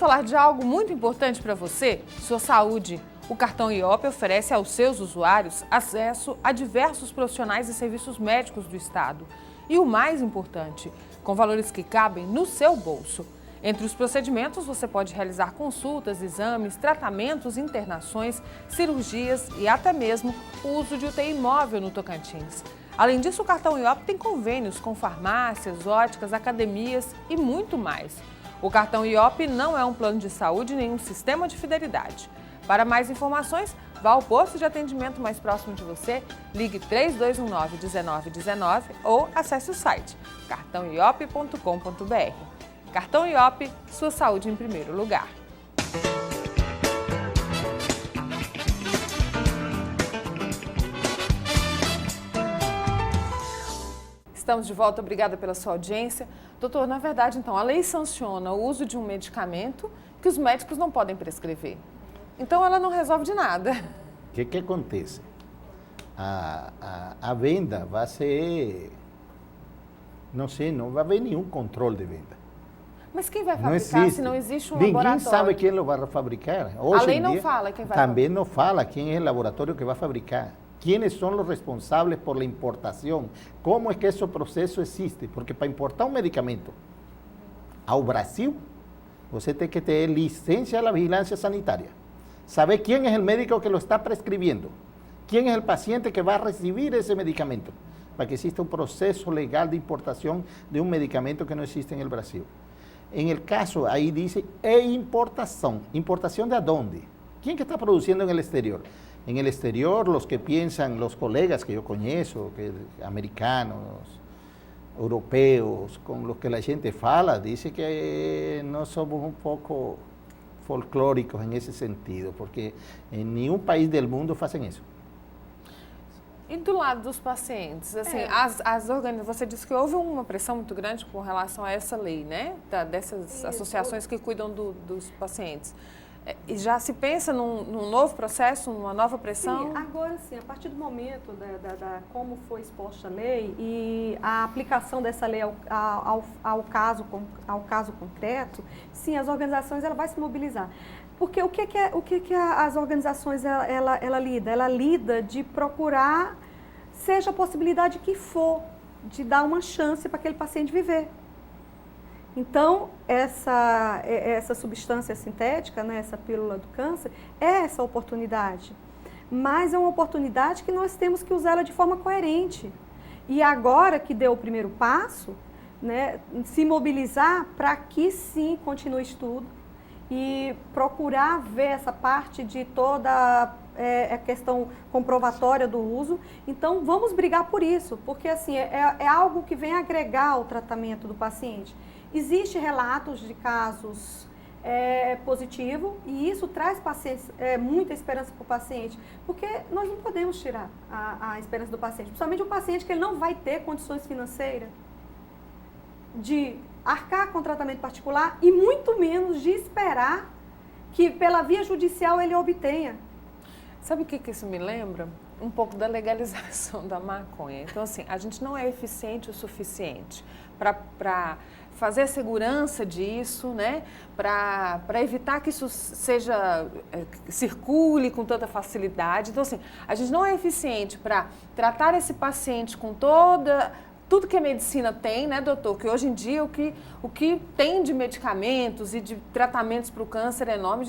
falar de algo muito importante para você? Sua saúde. O cartão IOP oferece aos seus usuários acesso a diversos profissionais e serviços médicos do Estado. E o mais importante, com valores que cabem no seu bolso. Entre os procedimentos, você pode realizar consultas, exames, tratamentos, internações, cirurgias e até mesmo o uso de UTI móvel no Tocantins. Além disso, o cartão IOP tem convênios com farmácias, óticas, academias e muito mais. O cartão IOP não é um plano de saúde nem um sistema de fidelidade. Para mais informações, vá ao posto de atendimento mais próximo de você, ligue 3219-1919 ou acesse o site cartãoiop.com.br. Cartão IOP, sua saúde em primeiro lugar. Estamos de volta, obrigada pela sua audiência. Doutor, na verdade, então, a lei sanciona o uso de um medicamento que os médicos não podem prescrever. Então, ela não resolve de nada. O que acontece? A venda vai ser... Não sei, não vai haver nenhum controle de venda. Mas quem vai fabricar se não existe um laboratório? Ninguém sabe quem vai fabricar. Hoje a lei não fala quem vai também não fala quem é o laboratório que vai fabricar. Quem são os responsáveis por a importação? Como é que esse processo existe? Porque para importar um medicamento ao Brasil, você tem que ter licença da vigilância sanitária. Saber quem é o médico que lo está prescrevendo. Quem é o paciente que vai receber esse medicamento. Para que exista um processo legal de importação de um medicamento que não existe no Brasil. En el caso, ahí dice, importación. ¿Importación de dónde? ¿Quién que está produciendo en el exterior? En el exterior, los que piensan, los colegas que yo conozco, que americanos, europeos, con los que la gente fala, dice que no somos un poco folclóricos en ese sentido, porque en ningún país del mundo hacen eso. E do lado dos pacientes, assim, você disse que houve uma pressão muito grande com relação a essa lei, né? Dessas associações que cuidam dos pacientes. E já se pensa num novo processo, numa nova pressão? Sim, agora sim, a partir do momento como foi exposta a lei e a aplicação dessa lei ao caso concreto, sim, as organizações ela vai se mobilizar. Porque o que as organizações ela lida? Ela lida de procurar, seja a possibilidade que for, de dar uma chance para aquele paciente viver. Então, essa substância sintética, né, essa pílula do câncer, é essa oportunidade. Mas é uma oportunidade que nós temos que usá-la de forma coerente. E agora que deu o primeiro passo, né, se mobilizar para que sim continue o estudo, e procurar ver essa parte de toda a questão comprovatória do uso. Então, vamos brigar por isso, porque assim, é algo que vem agregar ao tratamento do paciente. Existem relatos de casos positivos e isso traz muita esperança para o paciente, porque nós não podemos tirar a esperança do paciente, principalmente o paciente que ele não vai ter condições financeiras de arcar com tratamento particular e muito menos de esperar que pela via judicial ele obtenha. Sabe o que isso me lembra? Um pouco da legalização da maconha. Então, assim, a gente não é eficiente o suficiente para fazer a segurança disso, né? Para evitar que isso circule com tanta facilidade. Então, assim, a gente não é eficiente para tratar esse paciente com tudo que a medicina tem, né, doutor? Que hoje em dia o que tem de medicamentos e de tratamentos para o câncer é enorme.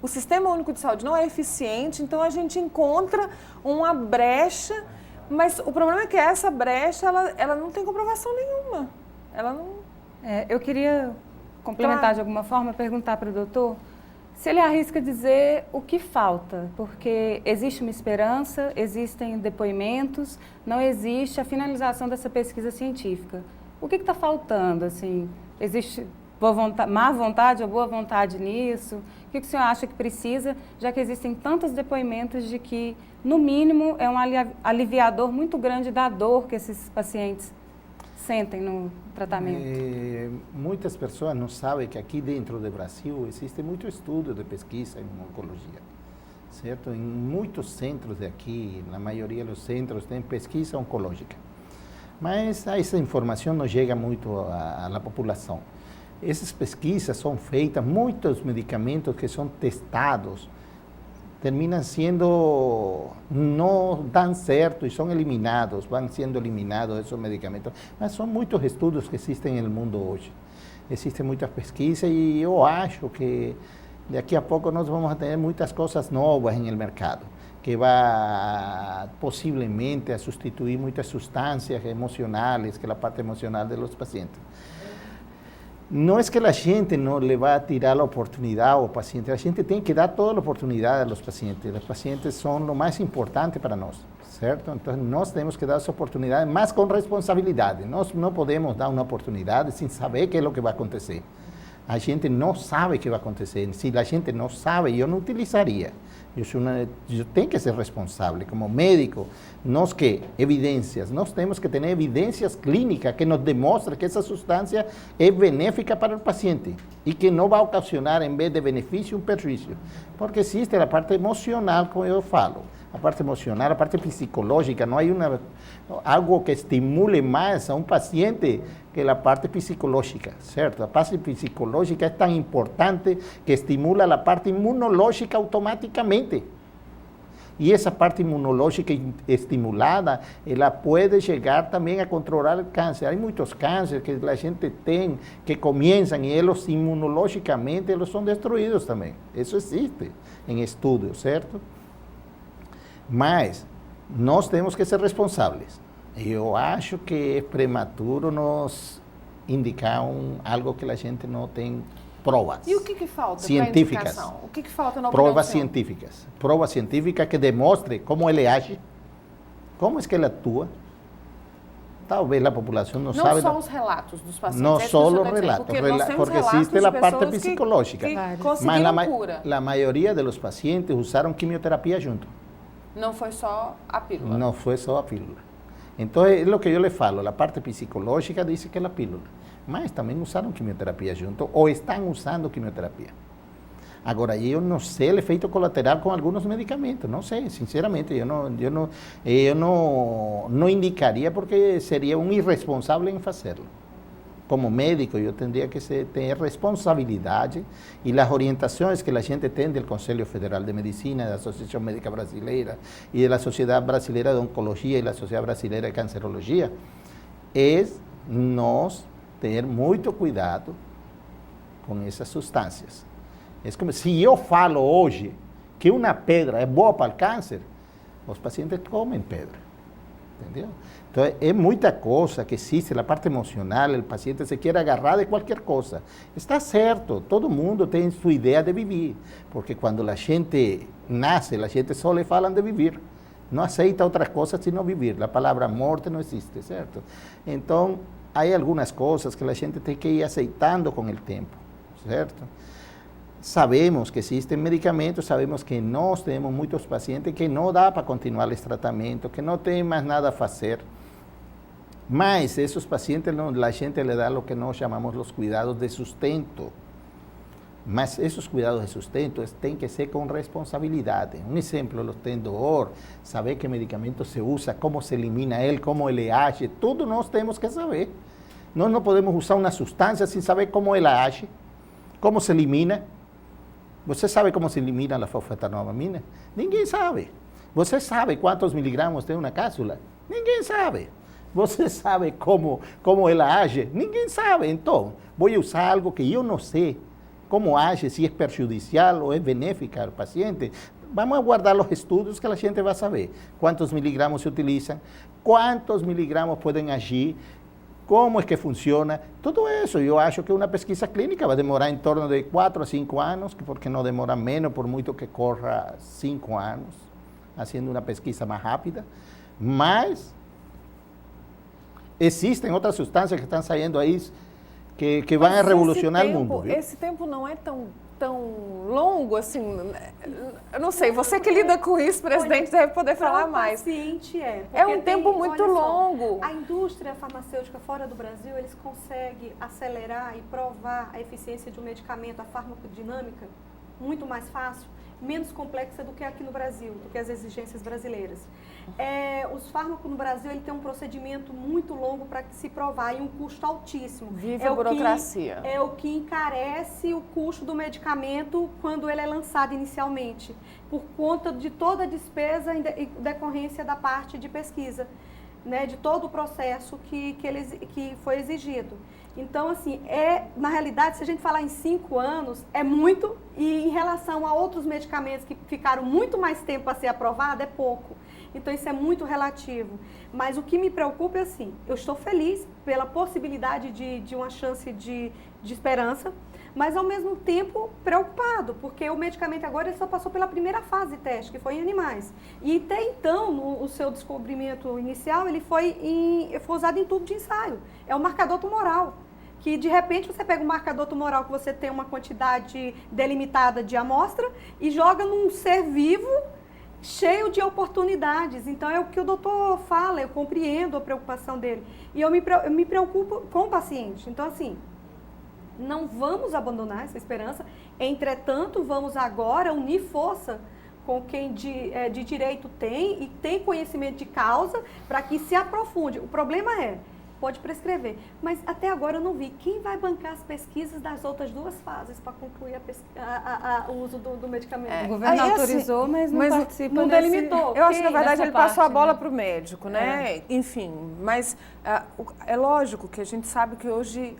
O Sistema Único de Saúde não é eficiente, então a gente encontra uma brecha, mas o problema é que essa brecha, ela não tem comprovação nenhuma. Ela não... eu queria complementar de alguma forma, perguntar para o doutor se ele arrisca dizer o que falta, porque existe uma esperança, existem depoimentos, não existe a finalização dessa pesquisa científica. O que está faltando? Assim, existe má vontade ou boa vontade nisso? O que o senhor acha que precisa, já que existem tantos depoimentos de que, no mínimo, é um aliviador muito grande da dor que esses pacientes sentem no tratamento? Muitas pessoas não sabem que aqui dentro do Brasil existe muito estudo de pesquisa em oncologia, certo? Em muitos centros de aqui, na maioria dos centros, tem pesquisa oncológica. Mas essa informação não chega muito à população. essas pesquisas são feitas, muitos medicamentos que são testados terminam sendo, não dão certo e são eliminados, vão sendo eliminados esses medicamentos. Mas são muitos estudos que existem no mundo hoje. Existem muitas pesquisas e eu acho que daqui a pouco nós vamos ter muitas coisas novas no mercado, que vai possivelmente a substituir muitas substâncias emocionais, que é a parte emocional dos pacientes. Não é que a gente não le vai tirar a oportunidade ao paciente, a gente tem que dar toda a oportunidade aos pacientes. Os pacientes são o mais importante para nós, certo? Então, nós temos que dar essa oportunidade, mas com responsabilidade. Nós não podemos dar uma oportunidade sem saber o que é o que vai acontecer. A gente não sabe o que vai acontecer. Se a gente não sabe, eu não utilizaria. Eu tenho que ser responsável. Como médico, nós temos que ter evidências clínicas que nos demonstrem que essa substância é benéfica para o paciente e que não vai ocasionar, em vez de benefício, um prejuízo. Porque existe a parte emocional, como eu falo. A parte emocional, a parte psicológica, não há algo que estimule mais a um paciente que a parte psicológica, certo? A parte psicológica é tão importante que estimula a parte imunológica automaticamente. E essa parte imunológica estimulada, ela pode chegar também a controlar o câncer. Há muitos cânceres que a gente tem, que começam e eles imunologicamente eles são destruídos também. Isso existe em estudos, certo? Mas nós temos que ser responsáveis. Eu acho que é prematuro nos indicar algo que a gente não tem provas. E o que falta científicas? Para a indicação? O que falta na provas científicas. Provas científicas que demonstrem como ele age, como é que ele atua. Talvez a população não sabe. Não só os relatos dos pacientes. Não só os relatos, porque existe a parte psicológica. Mas a maioria dos pacientes usaram quimioterapia junto. Não foi só a pílula. Não foi só a pílula. Então, é o que eu lhe falo, a parte psicológica diz que é a pílula. Mas também usaram quimioterapia junto, ou estão usando quimioterapia. Agora, eu não sei o efeito colateral com alguns medicamentos, não sei, sinceramente, eu não indicaria porque seria um irresponsável em fazê-lo. Como médico, eu teria que ter responsabilidade e as orientações que a gente tem do Conselho Federal de Medicina, da Associação Médica Brasileira e da Sociedade Brasileira de Oncologia e da Sociedade Brasileira de Cancerologia, é nós ter muito cuidado com essas substâncias. É como se eu falo hoje que uma pedra é boa para o câncer, os pacientes comem pedra, entendeu? Então, é muita coisa que existe, a parte emocional, o paciente se quer agarrar de qualquer coisa. Está certo, todo mundo tem sua ideia de viver, porque quando a gente nasce, a gente só lhe fala de viver. Não aceita outra coisa senão viver. A palavra morte não existe, certo? Então, há algumas coisas que a gente tem que ir aceitando com o tempo, certo? Sabemos que existem medicamentos, sabemos que nós temos muitos pacientes que não dá para continuar esse tratamento, que não tem mais nada a fazer. Mas esses pacientes, a gente lhe dá o que nós chamamos os cuidados de sustento. Mas esses cuidados de sustento têm que ser com responsabilidade. Um exemplo, o tendor, saber que medicamento se usa, como se elimina ele, como ele age, tudo nós temos que saber. Nós não podemos usar uma substância sem saber como ela age, como se elimina. Você sabe como se elimina a fosfetanolamina? Ninguém sabe. Você sabe quantos miligramas tem uma cápsula? Ninguém sabe. Você sabe como ela age? Ninguém sabe. Então, vou usar algo que eu não sei como age, se é prejudicial ou é benéfica ao paciente. Vamos aguardar os estudos que a gente vai saber. Quantos miligramas se utilizam, quantos miligramas podem agir, como é que funciona. Tudo isso, eu acho que uma pesquisa clínica vai demorar em torno de 4 a 5 anos, porque não demora menos, por muito que corra 5 anos, fazendo uma pesquisa mais rápida. Mas existem outras substâncias que estão saindo aí que vão revolucionar o mundo. Viu? Esse tempo não é tão longo assim, eu não sei, você que lida com isso, presidente, deve poder falar mais. Paciente é um tempo muito longo. A indústria farmacêutica fora do Brasil, eles conseguem acelerar e provar a eficiência de um medicamento, a farmacodinâmica, muito mais fácil, menos complexa do que aqui no Brasil, do que as exigências brasileiras. Os fármacos no Brasil, ele tem um procedimento muito longo para se provar e um custo altíssimo. Vive a burocracia. É o que encarece o custo do medicamento quando ele é lançado inicialmente, por conta de toda a despesa em decorrência da parte de pesquisa, né, de todo o processo que foi exigido. Então, assim, na realidade, se a gente falar em 5 anos, é muito, e em relação a outros medicamentos que ficaram muito mais tempo a ser aprovado, é pouco. Então, isso é muito relativo. Mas o que me preocupa é assim, eu estou feliz pela possibilidade de uma chance de esperança, mas ao mesmo tempo preocupado, porque o medicamento agora ele só passou pela primeira fase de teste, que foi em animais. E até então, o seu descobrimento inicial, ele foi usado em tubo de ensaio. É o marcador tumoral, que de repente você pega um marcador tumoral que você tem uma quantidade delimitada de amostra e joga num ser vivo cheio de oportunidades. Então é o que o doutor fala, eu compreendo a preocupação dele. E eu me preocupo com o paciente. Então, assim, não vamos abandonar essa esperança, entretanto, vamos agora unir força com quem de direito tem e tem conhecimento de causa para que se aprofunde. O problema pode prescrever, mas até agora eu não vi quem vai bancar as pesquisas das outras 2 fases para concluir o uso do medicamento. O governo autorizou, mas não participa. Não delimitou. Eu acho que, na verdade, ele passou a bola né? para o médico, né? Enfim, mas é lógico que a gente sabe que hoje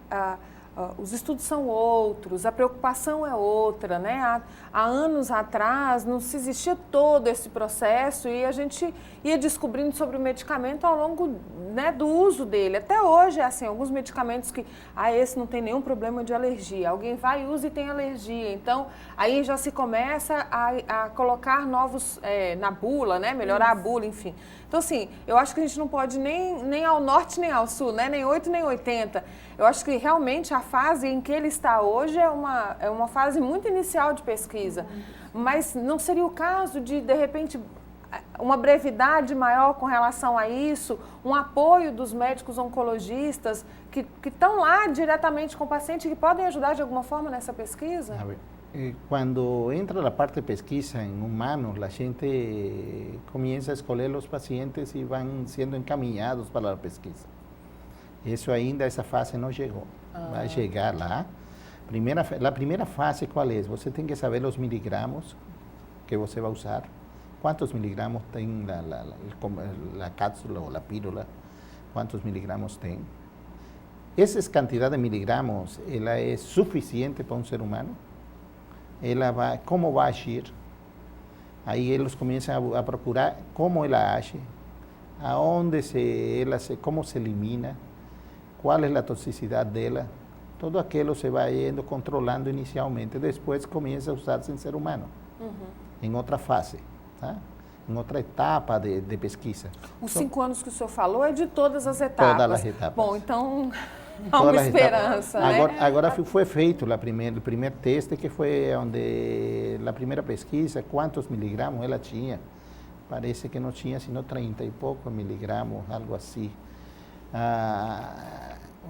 os estudos são outros, a preocupação é outra, né? Há anos atrás não se existia todo esse processo e a gente ia descobrindo sobre o medicamento ao longo, né, do uso dele. Até hoje é assim, alguns medicamentos que, esse não tem nenhum problema de alergia. Alguém vai e usa e tem alergia. Então, aí já se começa a colocar novos na bula, né? Melhorar a bula, enfim. Então, assim, eu acho que a gente não pode nem ao norte nem ao sul, né? Nem 8 nem 80. Eu acho que realmente a fase em que ele está hoje é uma fase muito inicial de pesquisa. Mas não seria o caso de repente, uma brevidade maior com relação a isso, um apoio dos médicos oncologistas que estão lá diretamente com o paciente, que podem ajudar de alguma forma nessa pesquisa? Cuando entra la parte de pesquisa en humanos, la gente comienza a escoger los pacientes y van siendo encaminados para la pesquisa. Eso ainda, essa fase não chegou. Vai chegar lá. La primeira fase, qual é? Você tem que saber os miligramos que você vai usar. Quantos miligramos tem a cápsula ou a pílula? Quantos miligramos tem? Essa quantidade de miligramos, ela é suficiente para um ser humano? Como vai agir? Aí eles começam a procurar como ela age, como se elimina, qual é a toxicidade dela. Todo aquilo se vai indo controlando inicialmente, depois começa a usar-se em ser humano, em outra fase, tá? Em outra etapa de pesquisa. Os 5 anos que o senhor falou é de todas as etapas. Todas as etapas. Bom, então há uma esperança, né? Agora foi feito o primeiro teste, que foi onde a primeira pesquisa, quantos miligramos ela tinha. Parece que não tinha senão 30 e poucos miligramos, algo assim.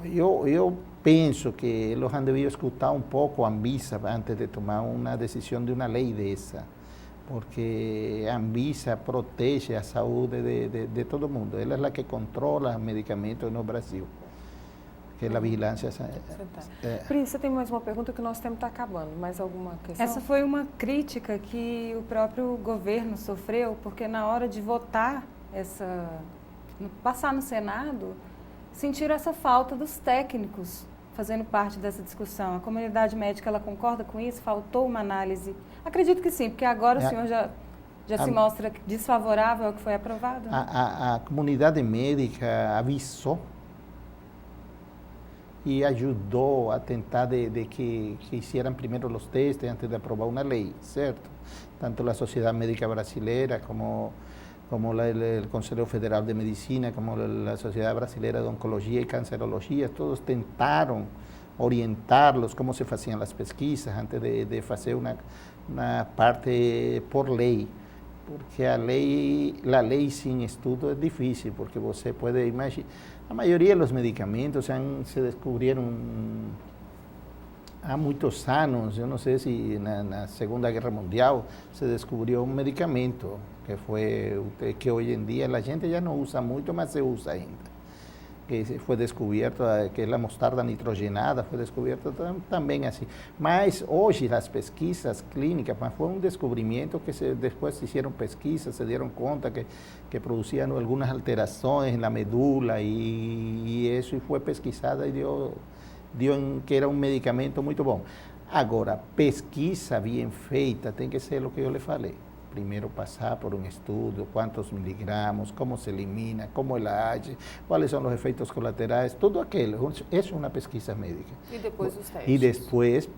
Eu penso que eles han devido escutar um pouco a Anvisa antes de tomar uma decisão de uma lei dessa, porque a Anvisa protege a saúde de todo mundo. Ela é a que controla os medicamentos no Brasil. Que a vigilância... Pri, você tem mais uma pergunta que nosso tempo está acabando. Mais alguma questão? Essa foi uma crítica que o próprio governo sofreu, porque na hora de votar, passar no Senado, sentiram essa falta dos técnicos fazendo parte dessa discussão. A comunidade médica, ela concorda com isso? Faltou uma análise? Acredito que sim, porque agora o senhor já se mostra desfavorável ao que foi aprovado. A comunidade médica avisou e ajudou a tentar de que hicieran primeiro os testes antes de aprovar uma lei, certo? Tanto a Sociedade Médica Brasileira como el Consejo Federal de Medicina, como la Sociedad Brasileña de Oncología y Cancerología, todos tentaron orientarlos cómo se hacían las pesquisas antes de hacer una parte por ley, porque la ley sin estudo es difícil, porque você puede imaginar, la mayoría de los medicamentos se descubrieron há muitos anos, eu não sei se na Segunda Guerra Mundial se descobriu um medicamento que hoje em dia a gente já não usa muito, mas se usa ainda. Que foi descoberto, que é a mostarda nitrogenada, foi descoberto também assim. Mas hoje as pesquisas clínicas, mas foi um descobrimento que depois se fizeram pesquisas, se deram conta que produziam algumas alterações na medula e isso foi pesquisado e deu que era um medicamento muito bom. Agora, pesquisa bem feita tem que ser o que eu lhe falei. Primeiro passar por um estudo, quantos miligramas, como se elimina, como ela age, quais são os efeitos colaterais, tudo aquilo. Isso é uma pesquisa médica. E depois os testes. E depois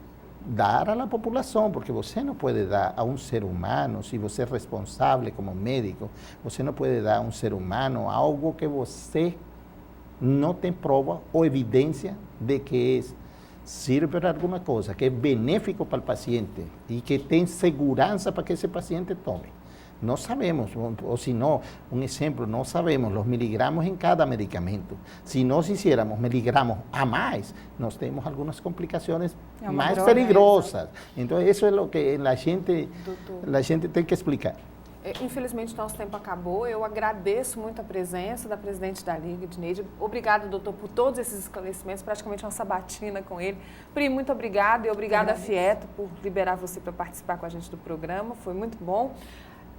dar à população, porque você não pode dar a um ser humano, se você é responsável como médico, você não pode dar a um ser humano algo que você não tem prova ou evidência de que sirve para alguma coisa, que é benéfico para o paciente e que tem segurança para que esse paciente tome. Não sabemos, ou se não, um exemplo, não sabemos os miligramas em cada medicamento. Se nós hiciéramos miligramas a mais, nós temos algumas complicações mais perigosas. Então, isso é o que a gente tem que explicar. Infelizmente, nosso tempo acabou. Eu agradeço muito a presença da presidente da Liga, Edneide. Obrigada, doutor, por todos esses esclarecimentos, praticamente uma sabatina com ele. Pri, muito obrigada e obrigada a Fieto por liberar você para participar com a gente do programa. Foi muito bom.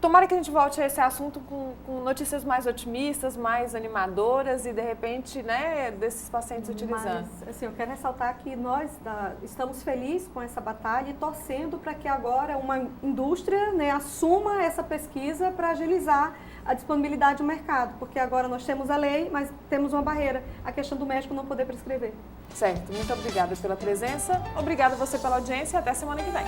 Tomara que a gente volte a esse assunto com notícias mais otimistas, mais animadoras e, de repente, né, desses pacientes utilizando. Mas, assim, eu quero ressaltar que nós estamos felizes com essa batalha e torcendo para que agora uma indústria, né, assuma essa pesquisa para agilizar a disponibilidade do mercado, porque agora nós temos a lei, mas temos uma barreira, a questão do médico não poder prescrever. Certo, muito obrigada pela presença, obrigada a você pela audiência e até semana que vem.